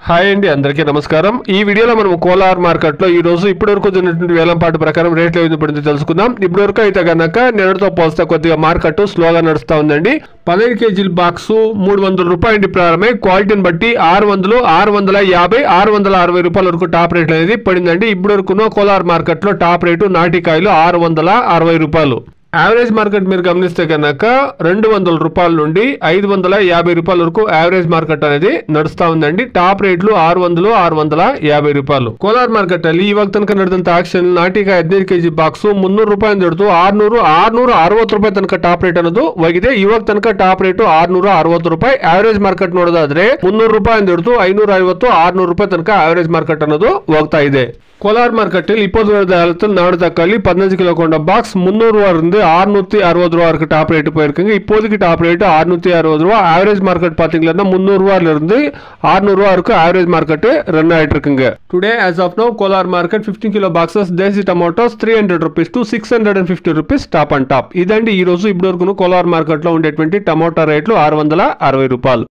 Hi అండి, అందరికీ నమస్కారం. ఈ వీడియోలో మనం కోలార్ మార్కెట్ లో ఈ రోజు ఇప్పటివరకు జరిగినటువంటి వేలంపాటు ప్రకారం రేట్లు ఏమి పడిందో తెలుసుకుందాం. ఇప్పటివరకు అయితే కనుక నిన్నటితో పోల్స్తే కొద్దిగా మార్కెట్ స్లోగా నడుస్తూ ఉందండి. 15 కేజీల బాక్స్ 300 రూపాయల నుండి ప్రారంభమై క్వాలిటీని బట్టి 600, 650, 660 రూపాయల వరకు టాప్ రేట్ అనేది పడిందండి. ఇప్పటివరకు కోలార్ మార్కెట్ లో టాప్ రేటు నాటికాయలు 660 రూపాయలు. యావరేజ్ మార్కెట్ మీరు గమనిస్తే కనుక 200 రూపాయల నుండి 550 రూపాయల వరకు యావరేజ్ మార్కెట్ అనేది నడుస్తా ఉందండి. టాప్ రేట్లు 600, 650 రూపాయలు. కోలార్ మార్కెಟ್ ಅಲ್ಲಿ ಇವಾಗ ತನಕ ನಡೆದಂತ ಆಕ್ಷನ್ ನಾಟಿಕಾಯಿ 15 ಕೆಜಿ ಬಾಕ್ಸ್ 300 ರೂಪಾಯಿ ಹಿಡಿದು 660 ರೂಪಾಯಿ ತನಕ ಟಾಪ್ ರೇಟ್ ಅನ್ನೋದು ಹೋಗಿದೆ. ಇವಾಗ ತನಕ ಟಾಪ್ ರೇಟ್ 660 ರೂಪಾಯಿ. యావరేజ్ మార్కెట్ ನೋಡೋದಾದ್ರೆ 300 ರೂಪಾಯಿ ಹಿಡಿದು 550, 600 ರೂಪಾಯಿ ತನಕ యావరేజ్ మార్కెట్ ಅನ್ನೋದು ಹೋಗ್ತಾ ಇದೆ. ಕೋಲಾರ್ ಮಾರ್ಕೆಟ್ 20 நாடு தக்காளி 15 கிலோ கொண்ட பாக்ஸ் 300 ரூபா இருந்து 660 ரூபா வரைக்கும் டாப் ரேட் போயிருக்குங்க. இப்போதைக்கு டாப் ரேட் 660 ரூபா. ஆவரேஜ் மார்க்கெட் பாத்தீங்கன்னா 300 ரூபாயில இருந்து 600 ரூபா வரைக்கும் ஆவரேஜ் மார்க்கெட் ரன் ஆயிட்டு இருக்குங்க. Today as of now Kolar market 15 kilo boxes desi tomatoes 300 rupees to 650 rupees top and top. ఇదండి ఈ రోజు ఇప్పటివరకు కోలార్ మార్కెట్ లో ఉండేటువంటి టమోటా రేట్లు 660 రూపాయలు.